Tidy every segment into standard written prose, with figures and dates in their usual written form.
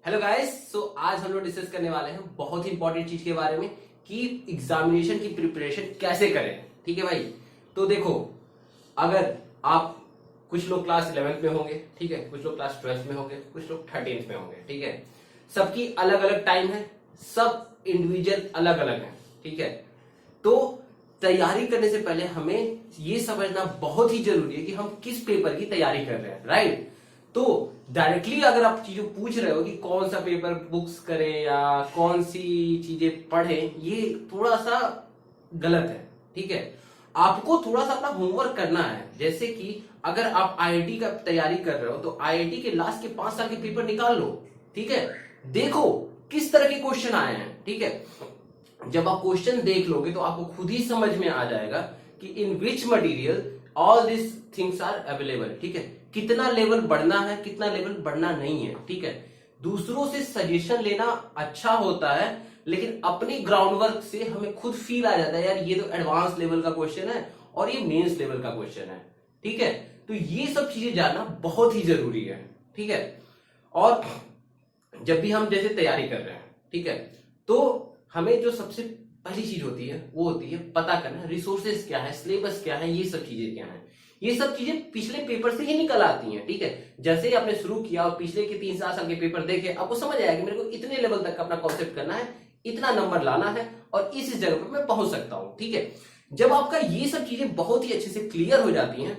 Hello guys. आज हम लोग डिस्कस करने वाले हैं बहुत ही इंपॉर्टेंट चीज के बारे में कि एग्जामिनेशन की प्रिपरेशन कैसे करें। ठीक है भाई। तो देखो, अगर आप कुछ लोग क्लास 11th में होंगे, ठीक है, कुछ लोग क्लास 12th में होंगे, कुछ लोग 13th में होंगे, ठीक है। सबकी अलग अलग टाइम है, सब इंडिविजुअल अलग अलग है, ठीक है। तो तैयारी करने से पहले हमें ये समझना बहुत ही जरूरी है कि हम किस पेपर की तैयारी कर रहे हैं, राइट। तो डायरेक्टली अगर आप चीजों पूछ रहे हो कि कौन सा पेपर बुक्स करें या कौन सी चीजें पढ़ें, ये थोड़ा सा गलत है, ठीक है। आपको थोड़ा सा अपना होमवर्क करना है। जैसे कि अगर आप आईआईटी का तैयारी कर रहे हो तो आईआईटी के लास्ट के 5 साल के पेपर निकाल लो, ठीक है। देखो किस तरह के क्वेश्चन आए हैं, ठीक है। जब आप क्वेश्चन देख लोगे तो आपको खुद ही समझ में आ जाएगा कि in which material all this things are available, ठीक है। कितना लेवल बढ़ना है, कितना लेवल बढ़ना नहीं है, ठीक है। दूसरों से सजेशन लेना अच्छा होता है, लेकिन अपनी ग्राउंड वर्क से हमें खुद फील आ जाता है यार ये तो एडवांस लेवल का क्वेश्चन है और ये मेंस लेवल का क्वेश्चन है, ठीक है। तो ये सब चीजें जानना बहुत ही जरूरी है, ठीक है। और जब भी हम जैसे तैयारी कर रहे हैं, ठीक है, तो हमें जो सबसे पहली चीज होती है वो होती है पता करना रिसोर्सेज क्या है, सिलेबस क्या है, ये सब चीजें क्या है। ये सब चीजें पिछले पेपर से ही निकल आती हैं, ठीक है। जैसे ही आपने शुरू किया और पिछले के 3-4 साल के पेपर देखे, आपको समझ आया कि मेरे को इतने लेवल तक अपना कॉन्सेप्ट करना है, इतना नंबर लाना है और इस जगह पर मैं पहुंच सकता हूं, ठीक है। जब आपका ये सब चीजें बहुत ही अच्छे से क्लियर हो जाती हैं,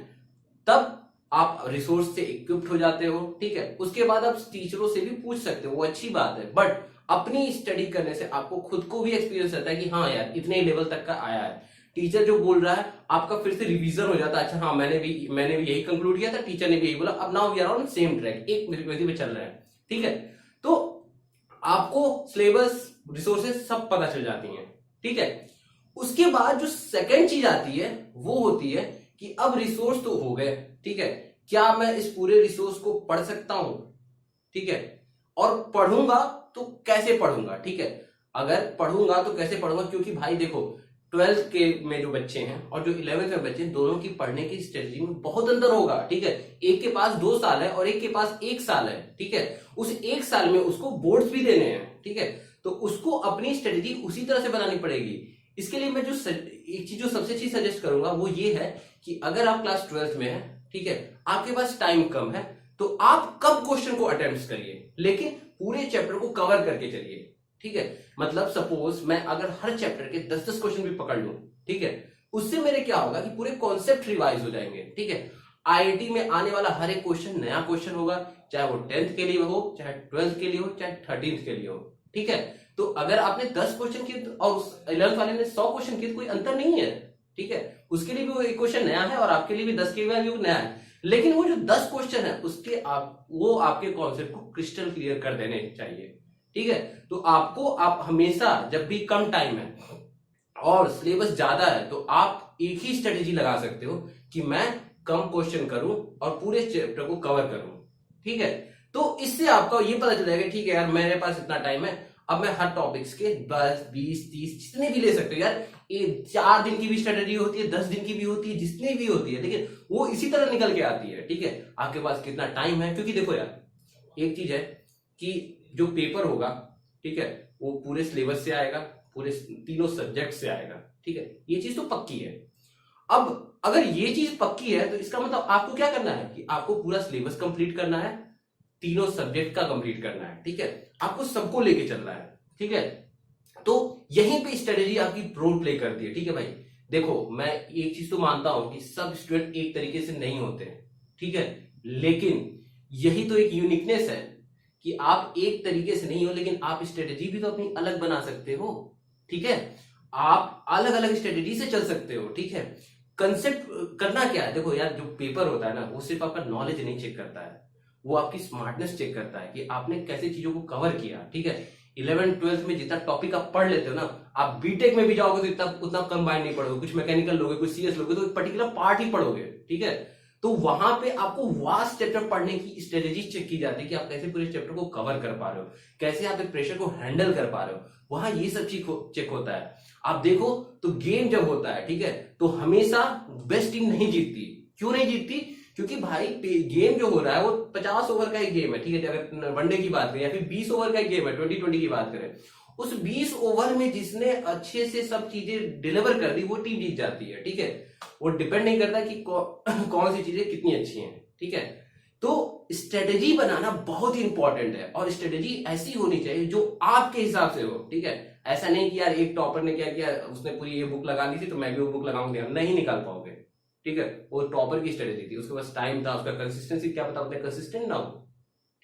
तब आप रिसोर्स से इक्विप्ड हो जाते हो, ठीक है। उसके बाद आप टीचरों से भी पूछ सकते हो, वो अच्छी बात है। बट अपनी स्टडी करने से आपको खुद को भी एक्सपीरियंस रहता है कि हाँ यार इतने लेवल तक का आया है। टीचर जो बोल रहा है आपका फिर से रिवीजन हो जाता है, अच्छा हाँ मैंने भी यही कंक्लूड किया था, टीचर ने भी यही बोला, अब now we are on same track, एक फ्रीक्वेंसी पे चल रहे हैं, ठीक है। तो आपको सिलेबस, रिसोर्सेज सब पता चल जाती हैं, ठीक है। उसके बाद जो सेकंड चीज आती है वो होती है कि अब रिसोर्स तो हो गए, ठीक है, क्या मैं इस पूरे रिसोर्स को पढ़ सकता हूं, ठीक है। और पढ़ूंगा तो कैसे पढ़ूंगा, ठीक है। अगर पढ़ूंगा तो कैसे पढ़ूंगा, क्योंकि भाई देखो 12th के में जो बच्चे हैं और जो 11th में बच्चे हैं, दोनों की पढ़ने की स्ट्रेटजी में बहुत अंतर होगा, ठीक है। एक के पास 2 साल है और एक के पास 1 साल है, ठीक है। उस 1 साल में उसको बोर्ड्स भी देने हैं, ठीक है। तो उसको अपनी स्ट्रेटजी उसी तरह से बनानी पड़ेगी। इसके लिए मैं एक चीज जो सबसे चीज सजेस्ट करूंगा वो ये है कि अगर आप क्लास 12th में है, ठीक है, आपके पास टाइम कम है, तो आप कब क्वेश्चन को अटेम्प्ट करिए, लेकिन पूरे चैप्टर को कवर करके चलिए, ठीक है। मतलब सपोज मैं अगर हर चैप्टर के 10-10 क्वेश्चन भी पकड़ लूं, ठीक है, उससे मेरे क्या होगा कि पूरे कॉन्सेप्ट रिवाइज हो जाएंगे, ठीक है। आईआईटी में आने वाला हर एक क्वेश्चन नया क्वेश्चन होगा, चाहे वो 10th के लिए हो, चाहे 12th के लिए हो, चाहे 13th के लिए हो, ठीक है। तो अगर आपने 10 क्वेश्चन किए और 11th वाले ने 100 क्वेश्चन किए तो कोई अंतर नहीं है, ठीक है। उसके लिए भी वो एक क्वेश्चन नया है और आपके लिए भी 10 के लिए भी नया है, लेकिन वो जो 10 क्वेश्चन है उसके वो आपके कॉन्सेप्ट को क्रिस्टल क्लियर कर देने चाहिए, ठीक है। तो आप हमेशा जब भी कम टाइम है और सिलेबस ज्यादा है तो आप एक ही स्ट्रेटेजी लगा सकते हो कि मैं कम क्वेश्चन करूं और पूरे चैप्टर को कवर करूं, ठीक है। तो इससे आपका ये पता चल जाएगा ठीक है यार मेरे पास इतना टाइम है, अब मैं हर टॉपिक्स के 10, 20, 30 जितने भी ले सकते हो यार। 4 दिन की भी स्ट्रेटेजी होती है, 10 दिन की भी होती है, जितनी भी होती है, लेकिन वो इसी तरह निकल के आती है, ठीक है। आपके पास कितना टाइम है, क्योंकि देखो यार एक चीज है कि जो पेपर होगा, ठीक है, वो पूरे सिलेबस से आएगा, पूरे तीनों सब्जेक्ट से आएगा, ठीक है। ये चीज तो पक्की है। अब अगर ये चीज पक्की है तो इसका मतलब आपको क्या करना है कि आपको पूरा सिलेबस कंप्लीट करना है, तीनों सब्जेक्ट का कंप्लीट करना है, ठीक है। आपको सबको लेके चलना है, ठीक है। तो यहीं पे स्ट्रेटेजी आपकी रोल प्ले करती है, ठीक है भाई। देखो मैं एक चीज तो मानता हूं कि सब स्टूडेंट एक तरीके से नहीं होते, ठीक है, लेकिन यही तो एक यूनिकनेस है कि आप एक तरीके से नहीं हो, लेकिन आप स्ट्रेटेजी भी तो अपनी अलग बना सकते हो, ठीक है। आप अलग अलग स्ट्रेटेजी से चल सकते हो, ठीक है। कंसेप्ट करना क्या है, देखो यार जो पेपर होता है ना वो सिर्फ आपका नॉलेज नहीं चेक करता है, वो आपकी स्मार्टनेस चेक करता है कि आपने कैसे चीजों को कवर किया, ठीक है। 11th-12th में जितना टॉपिक आप पढ़ लेते हो ना, आप बीटेक में भी जाओगे तो इतना उतना कंबाइन नहीं पढ़ोगे, कुछ मैकेनिकल लोगे, कुछ सीएस लोगे, तो एक पर्टिकुलर पार्ट ही पढ़ोगे, ठीक है। तो वहां पे आपको वास्ट चैप्टर पढ़ने की स्ट्रेटेजी चेक की जाती है कि आप कैसे पूरे चैप्टर को कवर कर पा रहे हो, कैसे आप प्रेशर को हैंडल कर पा रहे हो, वहां ये सब चीज चेक होता है। आप देखो तो गेम जब होता है, ठीक है, तो हमेशा बेस्ट टीम नहीं जीतती। क्यों नहीं जीतती? क्योंकि भाई गेम जो हो रहा है वो 50 ओवर का एक गेम है, ठीक है, अगर वनडे की बात करें, या फिर 20 ओवर का एक गेम है, 2020 की बात करें, उस 20 ओवर में जिसने अच्छे से सब चीजें डिलीवर कर दी वो टीम जीत जाती है, ठीक है। वो डिपेंड नहीं करता कि कौन सी चीजें कितनी अच्छी हैं, ठीक है। तो स्ट्रेटेजी बनाना बहुत ही इंपॉर्टेंट है, और स्ट्रेटेजी ऐसी होनी चाहिए जो आपके हिसाब से हो, ठीक है। ऐसा नहीं कि यार एक टॉपर ने क्या किया, उसने पूरी ये बुक लगा दी थी तो मैं भी वो बुक लगाऊंगा, नहीं निकाल पाओगे, ठीक है। वो टॉपर की स्ट्रेटेजी थी, उसके पास टाइम था, उसका कंसिस्टेंसी क्या पता उतने कंसिस्टेंट ना हो,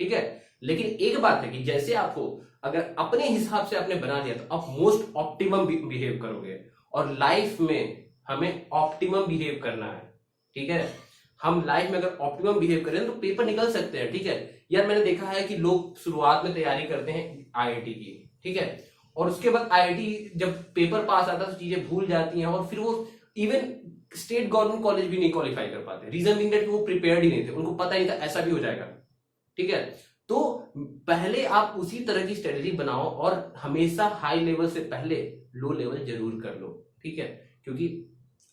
ठीक है। लेकिन एक बात है कि जैसे आपको अगर अपने हिसाब से आपने बना लिया तो आप मोस्ट ऑप्टिमम बिहेव करोगे, और लाइफ में हमें ऑप्टिमम बिहेव करना है, ठीक है। हम लाइफ में अगर ऑप्टिमम बिहेव करें तो पेपर निकल सकते हैं, ठीक है। यार मैंने देखा है कि लोग शुरुआत में तैयारी करते हैं आईआईटी की, ठीक है, और उसके बाद आईआईटी जब पेपर पास आता है तो चीजें भूल जाती हैं, और फिर वो इवन स्टेट गवर्नमेंट कॉलेज भी नहीं क्वालिफाई कर पाते। रीजन बीइंग दैट वो प्रिपेयर्ड ही नहीं थे, उनको पता नहीं था ऐसा भी हो जाएगा, ठीक है। तो पहले आप उसी तरह की स्ट्रेटेजी बनाओ, और हमेशा हाई लेवल से पहले लो लेवल जरूर कर लो, ठीक है। क्योंकि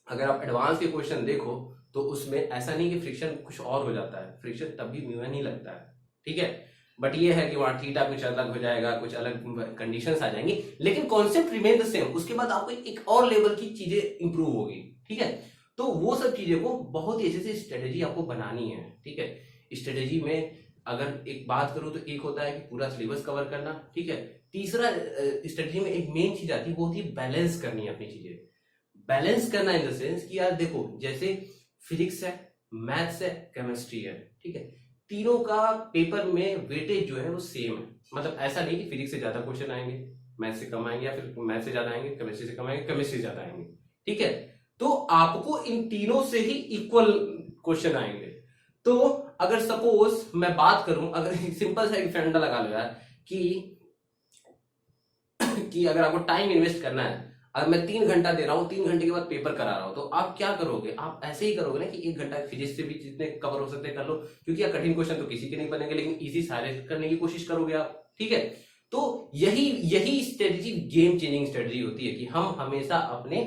अगर आप एडवांस के क्वेश्चन देखो तो उसमें ऐसा नहीं कि फ्रिक्शन कुछ और हो जाता है, फ्रिक्शन तब भी म्यून ही लगता है, ठीक है। बट ये है कि वहां थीटा कुछ अलग हो जाएगा, कुछ अलग कंडीशंस आ जाएंगी, लेकिन कॉन्सेप्ट रिमेन द सेम। उसके बाद आपको एक और लेवल की चीजें इंप्रूव होगी, ठीक है। तो वो सब चीजें को बहुत ही अच्छे से स्ट्रेटेजी आपको बनानी है, ठीक है। स्ट्रेटेजी में अगर एक बात करूं तो एक होता है कि पूरा सिलेबस कवर करना, ठीक है। तीसरा स्ट्रेटेजी में एक मेन चीज आती है, वो होती है बैलेंस करनी है अपनी चीजें। बैलेंस करना इन द सेंस कि यार देखो, जैसे फिजिक्स है, मैथ्स है, केमिस्ट्री है, ठीक है, तीनों का पेपर में वेटेज जो है वो सेम है। मतलब ऐसा नहीं कि फिजिक्स से ज्यादा क्वेश्चन आएंगे, मैथ्स से कम आएंगे, या फिर मैथ से ज्यादा आएंगे, केमिस्ट्री से कम आएंगे, केमिस्ट्री से ज्यादा आएंगे, ठीक है। तो आपको इन तीनों से ही इक्वल क्वेश्चन आएंगे। तो अगर सपोज मैं बात करूं, अगर सिंपल सा एक फंडा लगा लो यार कि अगर आपको टाइम इन्वेस्ट करना है, अगर मैं 3 घंटा दे रहा हूँ, 3 घंटे के बाद पेपर करा रहा हूँ, तो आप क्या करोगे? आप ऐसे ही करोगे ना कि 1 घंटा फिजिक्स से भी जितने कवर हो सकते हैं कर लो, क्योंकि यार कठिन क्वेश्चन तो किसी के नहीं बनेंगे, लेकिन इजी सारे करने की कोशिश करोगे आप, ठीक है। तो यही स्ट्रेटेजी गेम चेंजिंग स्ट्रेटेजी होती है कि हम हमेशा अपने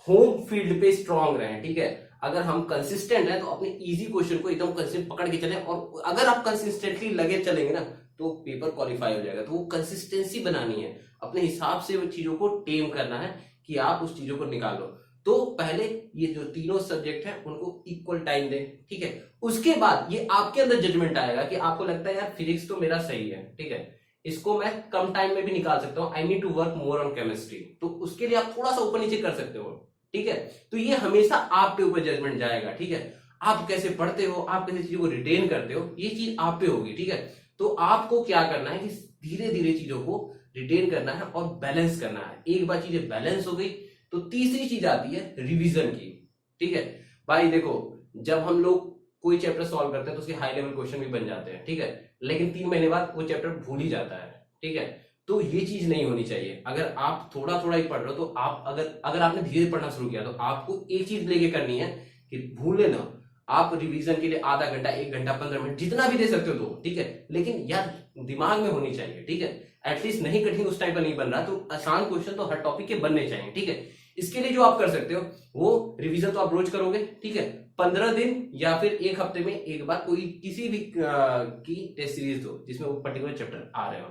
होम फील्ड पे स्ट्रांग रहें, ठीक है। अगर हम कंसिस्टेंट हैं तो अपने इजी क्वेश्चन को एकदम कंसिस्टेंट पकड़ के चलें, और अगर आप कंसिस्टेंटली लगे चलेंगे ना तो पेपर क्वालिफाई हो जाएगा। तो वो कंसिस्टेंसी बनानी है, अपने हिसाब से वो चीजों को टेम करना है कि आप उस चीजों को निकालो। तो पहले ये जो तीनों सब्जेक्ट हैं उनको इक्वल टाइम दें, ठीक है। उसके बाद ये आपके अंदर जजमेंट आएगा कि आपको लगता है यार फिजिक्स तो मेरा सही है, ठीक है, इसको मैं कम टाइम में भी निकाल सकता हूँ, I need to work more on chemistry, तो उसके लिए आप थोड़ा सा ऊपर नीचे कर सकते हो, ठीक है। तो ये हमेशा आपके ऊपर जजमेंट जाएगा, ठीक है। आप कैसे पढ़ते हो, आप कैसे चीजों को रिटेन करते हो, ये चीज आप पे होगी, ठीक है। तो आपको क्या करना है कि धीरे धीरे चीजों को रिटेन करना है और बैलेंस करना है। एक बार चीजें बैलेंस हो गई तो तीसरी चीज आती है रिवीजन की, ठीक है। भाई देखो, जब हम लोग कोई चैप्टर सॉल्व करते हैं तो उसके हाई लेवल क्वेश्चन भी बन जाते हैं, ठीक है, लेकिन 3 महीने बाद वो चैप्टर भूल ही जाता है, ठीक है। तो ये चीज नहीं होनी चाहिए। अगर आप थोड़ा थोड़ा ही पढ़ रहे हो तो आप अगर आपने धीरे पढ़ना शुरू किया तो आपको एक चीज लेके करनी है कि भूले ना। आप रिवीजन के लिए आधा घंटा, 1 घंटा, 15 मिनट जितना भी दे सकते हो दो, ठीक है, लेकिन यार दिमाग में होनी चाहिए, ठीक है। एटलीस्ट नहीं कठिन उस टाइप का नहीं बन रहा तो आसान क्वेश्चन तो हर टॉपिक के बनने चाहिए, ठीक है। इसके लिए जो आप कर सकते हो वो रिवीजन तो आप रोज करोगे, ठीक है। 15 दिन या फिर 1 हफ्ते में एक बार कोई किसी भी की टेस्ट सीरीज दो जिसमें वो पर्टिकुलर चैप्टर आ रहे हो।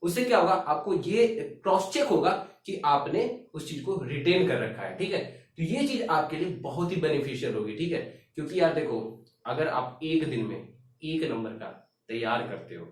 उससे क्या होगा, आपको ये क्रॉस चेक होगा कि आपने उस चीज को रिटेन कर रखा है, ठीक है। तो ये चीज आपके लिए बहुत ही बेनिफिशियल होगी, ठीक है। क्योंकि यार देखो, अगर आप एक दिन में 1 नंबर का तैयार करते हो,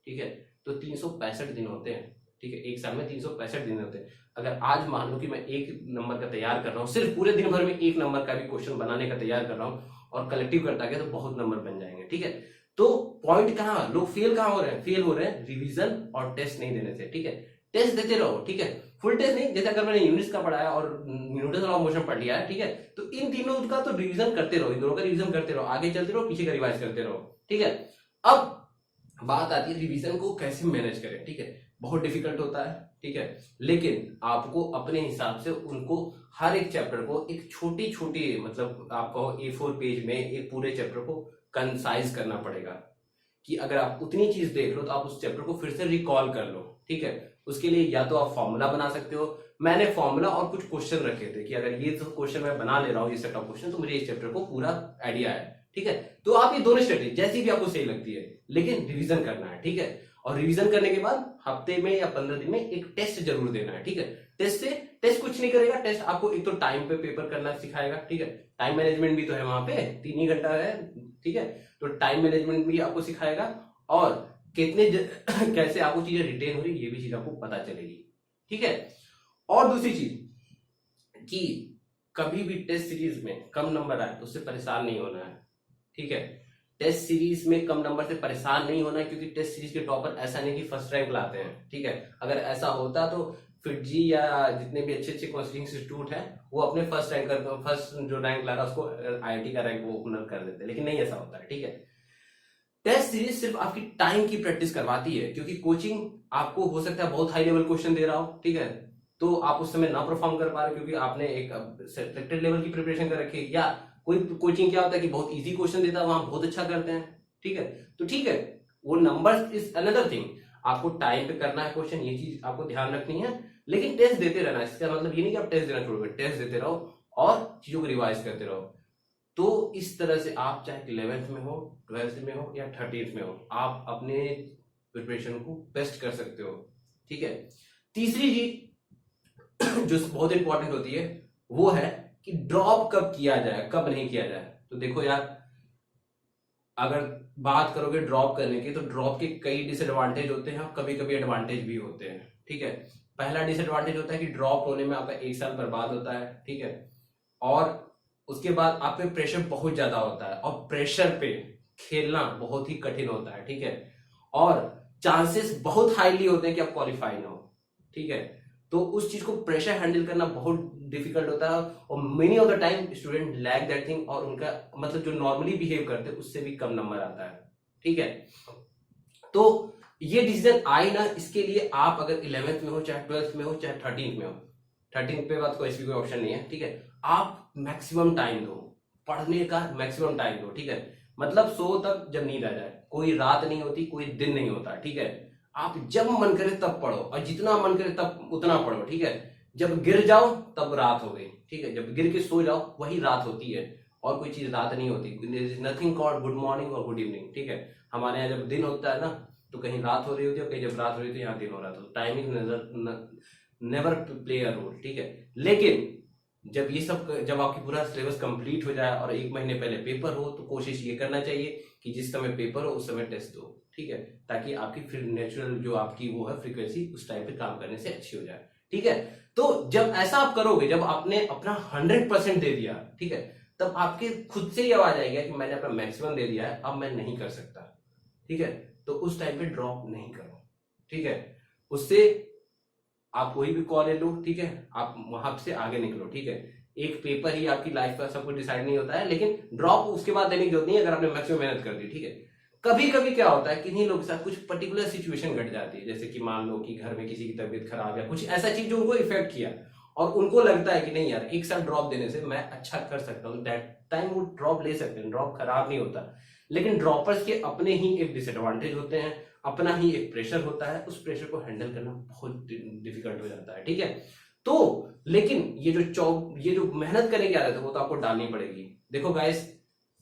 ठीक है, तो 365 दिन होते हैं, ठीक है, एक साल में 365 दिन होते हैं। अगर आज मान लो कि मैं 1 नंबर का तैयार कर रहा हूँ, सिर्फ पूरे दिन भर में 1 नंबर का भी क्वेश्चन बनाने का तैयार कर रहा हूँ और कलेक्टिव करता गया तो बहुत नंबर बन जाएंगे, ठीक है। तो पॉइंट कहाँ, लोग फेल कहाँ हो रहे हैं? फेल हो रहे हैं रिवीजन और टेस्ट नहीं देने से, ठीक है। टेस्ट देते रहो, ठीक है, फुल टेस्ट नहीं। जैसे अगर मैंने यूनिट्स का पढ़ाया और न्यूटन लॉ ऑफ मोशन पढ़ लिया है, ठीक है, तो इन तीनों का तो रिवीजन करते रहो, इन दोनों का रिवीजन करते रहो, आगे चलते रहो, पीछे का रिवाइज करते रहो, ठीक है। अब बात आती है रिवीजन को कैसे मैनेज करें, ठीक है। बहुत डिफिकल्ट होता है, ठीक है, लेकिन आपको अपने हिसाब से उनको हर एक चैप्टर को एक छोटी छोटी, मतलब आपको A4 पेज में एक पूरे चैप्टर को कंसाइज करना पड़ेगा कि अगर आप उतनी चीज देख लो तो आप उस चैप्टर को फिर से रिकॉल कर लो, ठीक है। उसके लिए या तो आप फॉर्मूला बना सकते हो। मैंने फॉर्मूला और कुछ क्वेश्चन रखे थे कि अगर ये तो क्वेश्चन मैं बना ले रहा हूँ, ये सेट ऑफ क्वेश्चन, तो मुझे इस चैप्टर को पूरा आइडिया है, ठीक है। तो आप ये दोनों स्ट्रेटेजी जैसी भी आपको सही लगती है, लेकिन रिवीजन करना है, ठीक है। और रिवीजन करने के बाद हफ्ते में या 15 दिन में एक टेस्ट जरूर देना है, ठीक है। टेस्ट कुछ नहीं करेगा, टेस्ट आपको एक तो टाइम पे पेपर करना सिखाएगा, ठीक है। टाइम मैनेजमेंट भी तो है वहां पे, 3 ही घंटा है, ठीक है। तो टाइम मैनेजमेंट भी आपको सिखाएगा, और कैसे आपको चीजें रिटेन हो रही ये भी चीज आपको पता चलेगी, ठीक है। और दूसरी चीज कि कभी भी टेस्ट सीरीज में कम नंबर आए तो उससे परेशान नहीं होना है, ठीक है। टेस्ट सीरीज में कम नंबर से परेशान नहीं होना है, क्योंकि टेस्ट सीरीज के टॉपर ऐसा नहीं कि फर्स्ट रैंक लाते हैं, ठीक है। अगर ऐसा होता तो फिटजी या जितने भी अच्छे अच्छे कोचिंग इंस्टीट्यूट हैं वो अपने फर्स्ट जो रैंक ला रहा है उसको आईआईटी का रैंक वो ओपनर कर देते, लेकिन नहीं ऐसा होता है, ठीक है। टेस्ट सीरीज सिर्फ आपकी टाइम की प्रैक्टिस करवाती है, क्योंकि कोचिंग आपको हो सकता है बहुत हाई लेवल क्वेश्चन दे रहा हो, ठीक है, तो आप उस समय ना परफॉर्म कर पा रहे क्योंकि आपने एक सेलेक्टेड लेवल की प्रिपरेशन कर रखी है, या कोई कोचिंग क्या होता है कि बहुत इजी क्वेश्चन देता है, वहां बहुत अच्छा करते हैं, ठीक है। तो ठीक है, वो नंबर्स इज अनदर थिंग, आपको टाइम पे करना है क्वेश्चन, ये चीज आपको ध्यान रखनी है, लेकिन टेस्ट देते रहना। इसका मतलब ये नहीं कि आप टेस्ट देना छोड़, टेस्ट देते रहो और चीजों को रिवाइज करते रहो। तो इस तरह से आप चाहे 11th में हो, 12th में हो या 13th में हो, आप अपने प्रिपरेशन को बेस्ट कर सकते हो, ठीक है। तीसरी चीज जो बहुत इंपॉर्टेंट होती है वो है कि ड्रॉप कब किया जाए, कब नहीं किया जाए। तो देखो यार, अगर बात करोगे ड्रॉप करने की, तो ड्रॉप के कई डिसएडवांटेज होते हैं और कभी कभी एडवांटेज भी होते हैं, ठीक है। पहला डिसएडवांटेज होता है कि ड्रॉप होने में आपका 1 साल बर्बाद होता है, ठीक है। और उसके बाद आप पे प्रेशर बहुत ज्यादा होता है, और प्रेशर पे खेलना बहुत ही कठिन होता है, ठीक है। और चांसेस बहुत हाईली होते हैं कि आप क्वालिफाई ना हो, ठीक है। तो उस चीज को प्रेशर हैंडल करना बहुत डिफिकल्ट होता है, और many of the time student lack that thing, और उनका मतलब जो नॉर्मली बिहेव करते हैं उससे भी कम नंबर आता है, ठीक है। तो ये डिसीजन आए ना, इसके लिए आप अगर 11th में हो, चाहे 12th में हो, चाहे 13th में हो, 13th पे बात कोई ऑप्शन नहीं है, ठीक है। आप मैक्सिमम टाइम दो, पढ़ने का मैक्सिमम टाइम दो, ठीक है। मतलब सो तक जब नींद आ जाए, कोई रात नहीं होती, कोई दिन नहीं होता, ठीक है। आप जब मन करे तब पढ़ो, और जितना मन करे तब उतना पढ़ो, ठीक है। जब गिर जाओ तब रात हो गई, ठीक है। जब गिर के सो जाओ वही रात होती है, और कोई चीज रात नहीं होती। नथिंग कॉल्ड गुड मॉर्निंग और गुड इवनिंग, ठीक है। हमारे यहाँ जब दिन होता है ना, तो कहीं रात हो रही होती है, कहीं जब रात हो रही होती है यहाँ दिन हो रहा था। Timing never play a role, ठीक है। लेकिन जब आपकी पूरा सिलेबस कंप्लीट हो जाए और 1 महीने पहले पेपर हो, तो कोशिश ये करना चाहिए कि जिस समय पेपर हो उस समय टेस्ट दो, ठीक है, ताकि आपकी फिर नेचुरल जो आपकी वो है फ्रीक्वेंसी उस टाइम पे काम करने से अच्छी हो जाए, ठीक है। तो जब ऐसा आप करोगे, जब आपने अपना 100% दे दिया, ठीक है, तब आपके खुद से ही आवाज आएगा कि मैंने अपना मैक्सिमम दे दिया है, अब मैं नहीं कर सकता, ठीक है। तो उस टाइम पे ड्रॉप नहीं करो, ठीक है। उससे आप कोई भी कॉलेज लो, ठीक है, आप वहां से आगे निकलो, ठीक है। एक पेपर ही आपकी लाइफ का सब कुछ डिसाइड नहीं होता है, लेकिन ड्रॉप उसके बाद देने की जरूरत नहीं है अगर आपने मैक्सिमम मेहनत कर दी, ठीक है। कभी कभी क्या होता है, किन्हीं लोगों के साथ कुछ पर्टिकुलर सिचुएशन घट जाती है, जैसे कि मान लो कि घर में किसी की तबीयत खराब या कुछ ऐसा चीज जो उनको इफेक्ट किया, और उनको लगता है कि नहीं यार 1 साल ड्रॉप देने से मैं अच्छा कर सकता हूँ, दैट टाइम वो ड्रॉप ले सकते हैं, ड्रॉप खराब नहीं होता। लेकिन ड्रॉपर्स के अपने ही एक डिसएडवांटेज होते हैं, अपना ही एक प्रेशर होता है, उस प्रेशर को हैंडल करना बहुत डिफिकल्ट हो जाता है, ठीक है। तो लेकिन ये जो मेहनत करने की आदत है वो तो आपको डालनी पड़ेगी। देखो गाइस,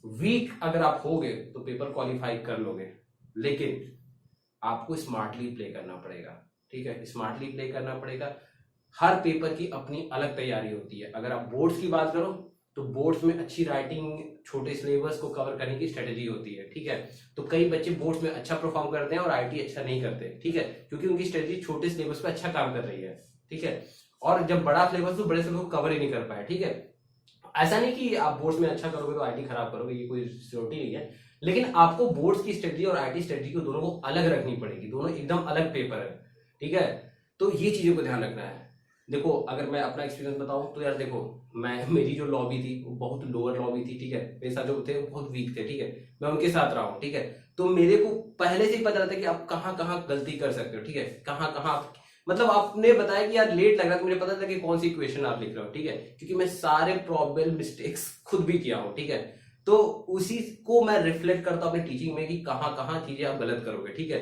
वीक अगर आप होगे तो पेपर क्वालिफाई कर लोगे, लेकिन आपको स्मार्टली प्ले करना पड़ेगा, ठीक है। स्मार्टली प्ले करना पड़ेगा। हर पेपर की अपनी अलग तैयारी होती है। अगर आप बोर्ड्स की बात करो तो बोर्ड्स में अच्छी राइटिंग, छोटे सिलेबस को कवर करने की स्ट्रेटेजी होती है, ठीक है। तो कई बच्चे बोर्ड्स में अच्छा परफॉर्म करते हैं और आईटी अच्छा नहीं करते, ठीक है, क्योंकि उनकी स्ट्रेटेजी छोटे सिलेबस पे अच्छा काम कर रही है, ठीक है। और जब बड़ा सिलेबस तो बड़े सिलेबस को कवर ही नहीं कर पाए, ठीक है। ऐसा नहीं कि आप बोर्ड्स में अच्छा करोगे तो आईटी खराब करोगे, ये कोई सिक्योरिटी नहीं है, लेकिन आपको बोर्ड्स की स्ट्रेटेजी और आईटी स्ट्रेटेजी को दोनों को अलग रखनी पड़ेगी, दोनों एकदम अलग पेपर है, ठीक है। तो ये चीजों को ध्यान रखना है। देखो, अगर मैं अपना एक्सपीरियंस बताऊं तो यार देखो, मेरी जो लॉबी थी वो बहुत लोअर लॉबी थी, ठीक है। मेरे साथ जो थे वो बहुत वीक थे, ठीक है। मैं उनके साथ रहा हूँ, ठीक है। तो मेरे को पहले से ही पता रहता है कि आप कहाँ कहाँ गलती कर सकते हो, ठीक है, कहाँ कहाँ मतलब आपने बताया कि यार लेट लग रहा था, मुझे पता था कि कौन सी इक्वेशन आप लिख रहे हो, ठीक है, क्योंकि मैं सारे प्रॉब्लम मिस्टेक्स खुद भी किया हूँ, ठीक है। तो उसी को मैं रिफ्लेक्ट करता हूँ अपनी टीचिंग में कि कहाँ कहाँ चीजें आप गलत करोगे, ठीक है।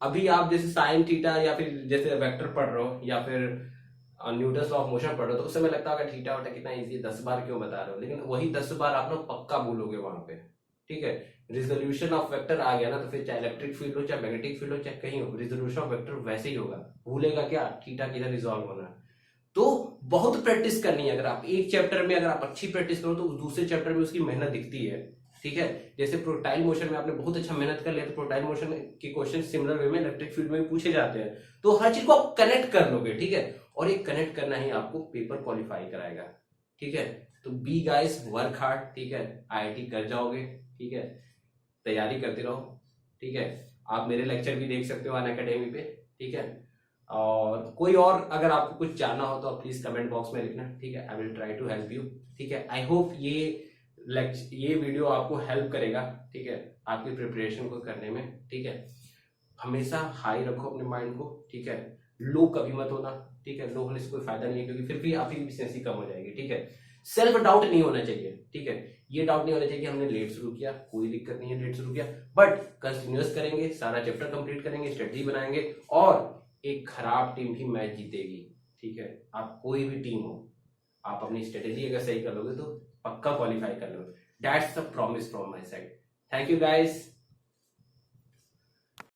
अभी आप जैसे साइन थीटा या फिर जैसे वेक्टर पढ़ रहे हो या फिर न्यूटन लॉ ऑफ मोशन पढ़ रहे हो, तो उस समय लगता होगा थीटा वटा कितना इजी है, 10 बार क्यों बता रहे हो, लेकिन वही 10 बार आप लोग पक्का भूलोगे वहां पे, ठीक है। रिजोल्यूशन ऑफ वेक्टर आ गया ना, तो फिर चाहे इलेक्ट्रिक फील्ड हो, चाहे मैग्नेटिक फील्ड हो, चाहे कहीं हो, रिजोल्यूशन ऑफ वेक्टर वैसे ही होगा। भूलेगा क्या, थीटा किधर रिजॉल्व होना है। तो बहुत प्रैक्टिस करनी है। अगर आप एक चैप्टर में अगर आप अच्छी प्रैक्टिस करो तो दूसरे चैप्टर में उसकी मेहनत दिखती है, ठीक है। जैसे प्रोटाइल मोशन में आपने बहुत अच्छा मेहनत कर लिया, तो प्रोटाइल मोशन के क्वेश्चन सिमिलर वे में इलेक्ट्रिक फील्ड में भी पूछे जाते हैं। तो हर चीज को आप कनेक्ट कर लोगे, ठीक है। और एक कनेक्ट करना ही आपको पेपर क्वालिफाई कराएगा, ठीक है। तो बी गाइस, वर्क हार्ड, ठीक है। आईआईटी कर जाओगे, ठीक है। तैयारी करते रहो, ठीक है। आप मेरे लेक्चर भी देख सकते हो अनअकैडमी पे, ठीक है। और कोई और अगर आपको कुछ जानना हो तो आप प्लीज कमेंट बॉक्स में लिखना, ठीक है। I will try to help you, ठीक है। आई होप ये वीडियो आपको हेल्प करेगा, ठीक है, आपकी प्रिपरेशन को करने में, ठीक है। हमेशा हाई रखो अपने माइंड को, ठीक है। लो कभी मत होना, ठीक है। लो होने से कोई फायदा नहीं है, क्योंकि फिर भी आपकी एफिशिएंसी कम हो जाएगी, ठीक है। सेल्फ डाउट नहीं होना चाहिए, ठीक है। ये डाउट नहीं होना चाहिए कि हमने लेट शुरू किया, कोई दिक्कत नहीं है लेट शुरू किया, बट कंटिन्यूअस करेंगे, सारा चैप्टर कंप्लीट करेंगे, स्ट्रेटजी बनाएंगे, और एक खराब टीम भी मैच जीतेगी, ठीक है। आप कोई भी टीम हो, आप अपनी स्ट्रेटेजी अगर सही कर लोगे तो पक्का क्वालिफाई कर लोगे। That's the promise from my side. Thank you guys.